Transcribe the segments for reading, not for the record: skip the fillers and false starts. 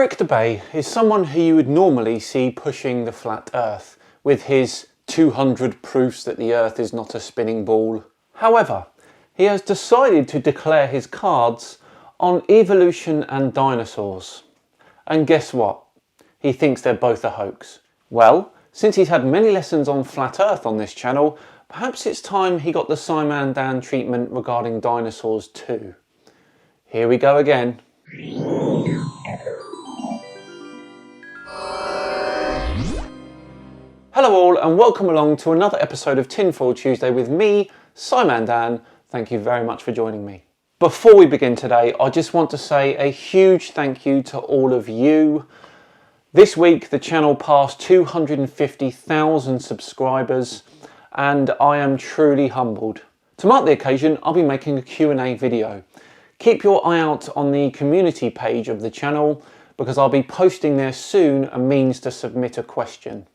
Eric Dubay is someone who you would normally see pushing the flat earth with his 200 proofs that the earth is not a spinning ball. However, he has decided to declare his cards on evolution and dinosaurs. And guess what? He thinks they're both a hoax. Well, since he's had many lessons on flat earth on this channel, perhaps it's time he got the Simon Dan treatment regarding dinosaurs too. Here we go again. Hello all and welcome along to another episode of Tinfoil Tuesday with me, Simon Dan. Thank you very much for joining me. Before we begin today, I just want to say a huge thank you to all of you. This week the channel passed 250,000 subscribers and I am truly humbled. To mark the occasion, I'll be making a Q&A video. Keep your eye out on the community page of the channel because I'll be posting there soon a means to submit a question.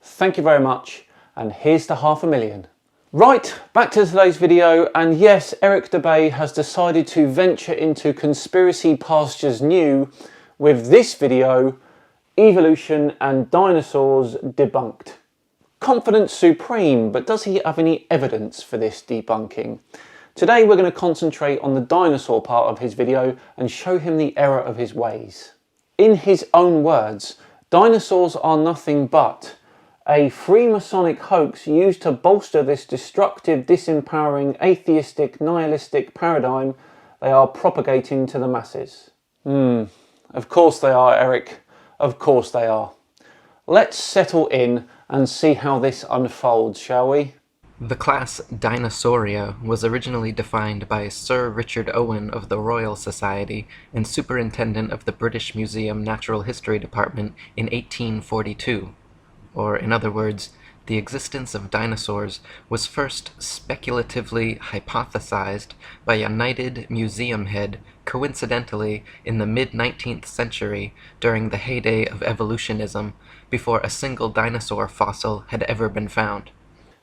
Thank you very much, and here's to 500,000. Right, back to today's video, and yes, Eric Dubay has decided to venture into conspiracy pastures new with this video, Evolution and Dinosaurs Debunked. Confidence supreme, but does he have any evidence for this debunking? Today we're going to concentrate on the dinosaur part of his video and show him the error of his ways. In his own words, dinosaurs are nothing but a Freemasonic hoax used to bolster this destructive, disempowering, atheistic, nihilistic paradigm they are propagating to the masses. Of course they are, Eric. Of course they are. Let's settle in and see how this unfolds, shall we? The class Dinosauria was originally defined by Sir Richard Owen of the Royal Society and Superintendent of the British Museum Natural History Department in 1842. Or, in other words, the existence of dinosaurs was first speculatively hypothesized by a knighted museum head coincidentally in the mid-19th century during the heyday of evolutionism, before a single dinosaur fossil had ever been found.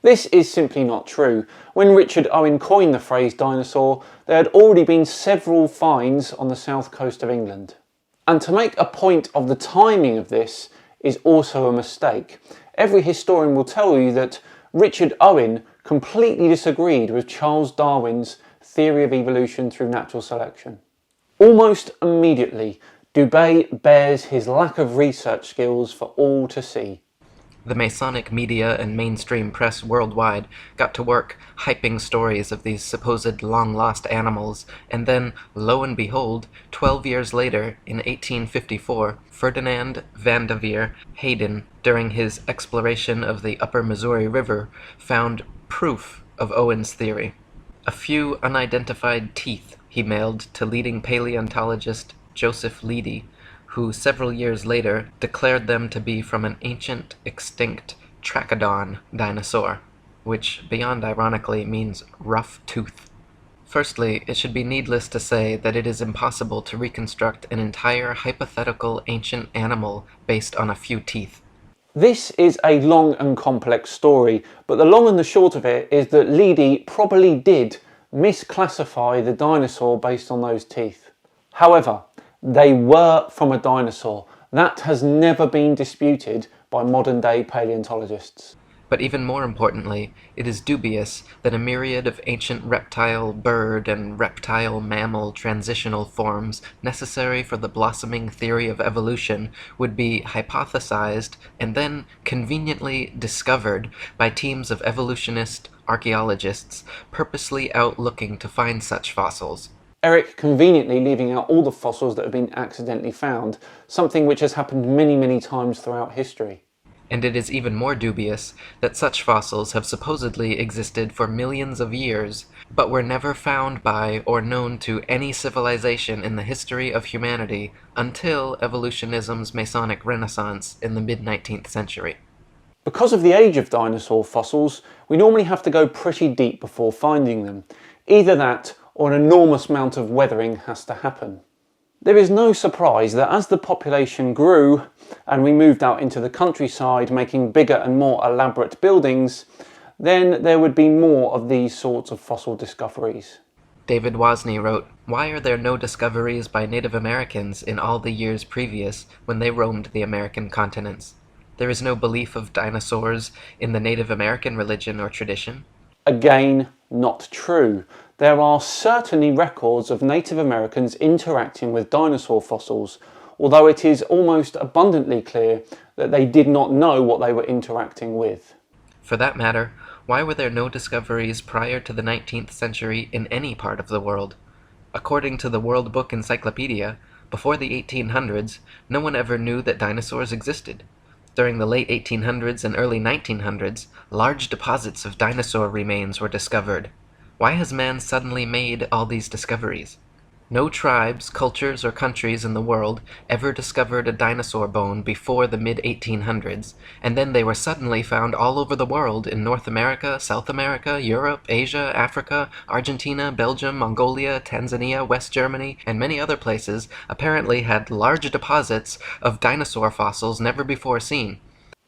This is simply not true. When Richard Owen coined the phrase dinosaur, there had already been several finds on the south coast of England. And to make a point of the timing of this is also a mistake. Every historian will tell you that Richard Owen completely disagreed with Charles Darwin's theory of evolution through natural selection. Almost immediately, Dubay bears his lack of research skills for all to see. The Masonic media and mainstream press worldwide got to work hyping stories of these supposed long-lost animals, and then, lo and behold, 12 years later, in 1854, Ferdinand van de Veer Hayden, during his exploration of the upper Missouri River, found proof of Owen's theory. A few unidentified teeth he mailed to leading paleontologist Joseph Leidy, who several years later declared them to be from an ancient, extinct Trachodon dinosaur, which, beyond ironically, means rough tooth. Firstly, it should be needless to say that it is impossible to reconstruct an entire hypothetical ancient animal based on a few teeth. This is a long and complex story, but the long and the short of it is that Leidy probably did misclassify the dinosaur based on those teeth. However, they were from a dinosaur. That has never been disputed by modern day paleontologists. But even more importantly, it is dubious that a myriad of ancient reptile, bird, and reptile-mammal transitional forms necessary for the blossoming theory of evolution would be hypothesized and then conveniently discovered by teams of evolutionist archaeologists purposely out looking to find such fossils. Eric conveniently leaving out all the fossils that have been accidentally found, something which has happened many times throughout history. And it is even more dubious that such fossils have supposedly existed for millions of years, but were never found by or known to any civilization in the history of humanity until evolutionism's Masonic Renaissance in the mid-19th century. Because of the age of dinosaur fossils, we normally have to go pretty deep before finding them. Either that, or an enormous amount of weathering has to happen. There is no surprise that as the population grew and we moved out into the countryside making bigger and more elaborate buildings, then there would be more of these sorts of fossil discoveries. David Wozni wrote, Why are there no discoveries by Native Americans in all the years previous when they roamed the American continents? There is no belief of dinosaurs in the Native American religion or tradition? Again, not true. There are certainly records of Native Americans interacting with dinosaur fossils, although it is almost abundantly clear that they did not know what they were interacting with. For that matter, why were there no discoveries prior to the 19th century in any part of the world? According to the World Book Encyclopedia, before the 1800s, no one ever knew that dinosaurs existed. During the late 1800s and early 1900s, large deposits of dinosaur remains were discovered. Why has man suddenly made all these discoveries? No tribes, cultures, or countries in the world ever discovered a dinosaur bone before the mid-1800s, and then they were suddenly found all over the world in North America, South America, Europe, Asia, Africa, Argentina, Belgium, Mongolia, Tanzania, West Germany, and many other places apparently had large deposits of dinosaur fossils never before seen.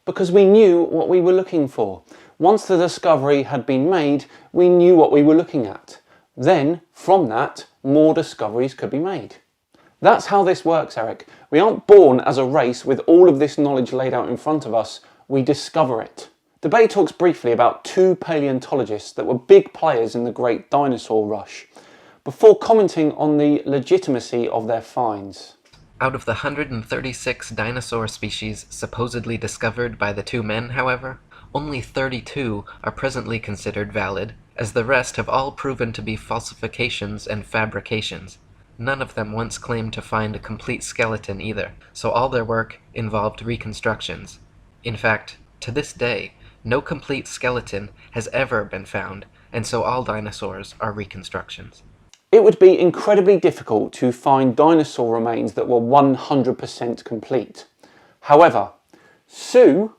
Because we knew what we were looking for. Once the discovery had been made, we knew what we were looking at. Then, from that, more discoveries could be made. That's how this works, Eric. We aren't born as a race with all of this knowledge laid out in front of us, we discover it. Dubay talks briefly about two paleontologists that were big players in the great dinosaur rush, before commenting on the legitimacy of their finds. Out of the 136 dinosaur species supposedly discovered by the two men, however, only 32 are presently considered valid, as the rest have all proven to be falsifications and fabrications. None of them once claimed to find a complete skeleton either, so all their work involved reconstructions. In fact, to this day, no complete skeleton has ever been found, and so all dinosaurs are reconstructions. It would be incredibly difficult to find dinosaur remains that were 100% complete. However, Sue,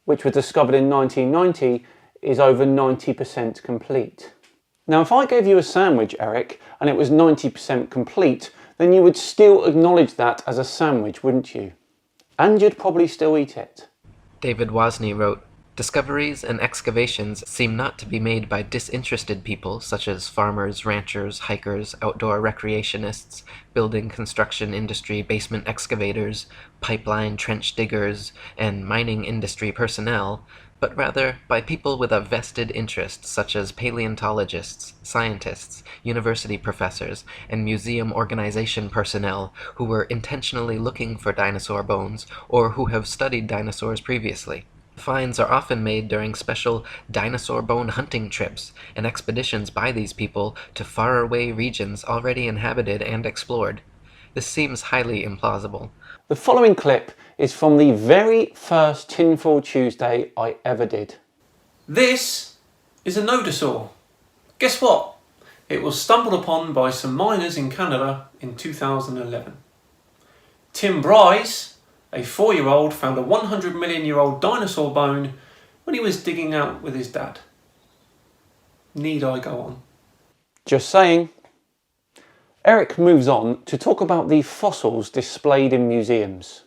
which was discovered in 1990, is over 90% complete. Now, if I gave you a sandwich, Eric, and it was 90% complete, then you would still acknowledge that as a sandwich, wouldn't you? And you'd probably still eat it. David Wozni wrote, "Discoveries and excavations seem not to be made by disinterested people such as farmers, ranchers, hikers, outdoor recreationists, building construction industry basement excavators, pipeline trench diggers, and mining industry personnel, but rather by people with a vested interest such as paleontologists, scientists, university professors, and museum organization personnel who were intentionally looking for dinosaur bones or who have studied dinosaurs previously. Finds are often made during special dinosaur bone hunting trips and expeditions by these people to faraway regions already inhabited and explored. This seems highly implausible." The following clip is from the very first Tinfoil Tuesday I ever did. This is a nodosaur. Guess what? It was stumbled upon by some miners in Canada in 2011. Tim Bryce, a 4-year-old, found a 100 million year old dinosaur bone when he was digging out with his dad. Need I go on? Just saying. Eric moves on to talk about the fossils displayed in museums.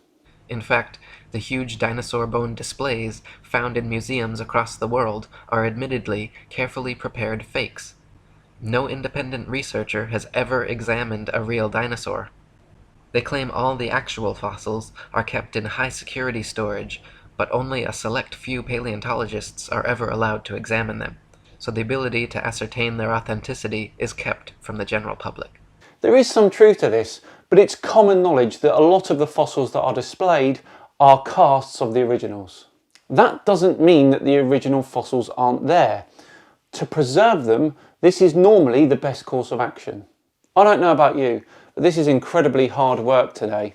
In fact, the huge dinosaur bone displays found in museums across the world are admittedly carefully prepared fakes. No independent researcher has ever examined a real dinosaur. They claim all the actual fossils are kept in high-security storage, but only a select few paleontologists are ever allowed to examine them, so the ability to ascertain their authenticity is kept from the general public. There is some truth to this, but it's common knowledge that a lot of the fossils that are displayed are casts of the originals. That doesn't mean that the original fossils aren't there. To preserve them, this is normally the best course of action. I don't know about you, but this is incredibly hard work today.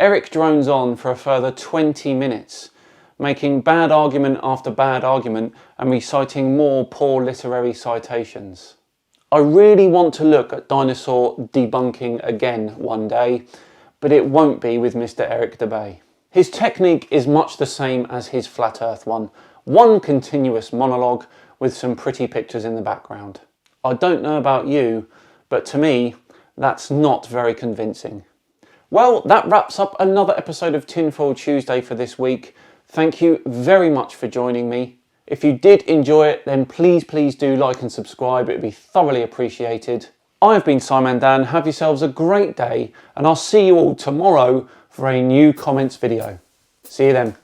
Eric drones on for a further 20 minutes, making bad argument after bad argument and reciting more poor literary citations. I really want to look at dinosaur debunking again one day, but it won't be with Mr. Eric Dubay. His technique is much the same as his flat earth one continuous monologue with some pretty pictures in the background. I don't know about you, but to me, that's not very convincing. Well, that wraps up another episode of Tinfoil Tuesday for this week. Thank you very much for joining me. If you did enjoy it, then please do like and subscribe. It would be thoroughly appreciated. I've been Simon Dan, have yourselves a great day, and I'll see you all tomorrow for a new comments video. See you then.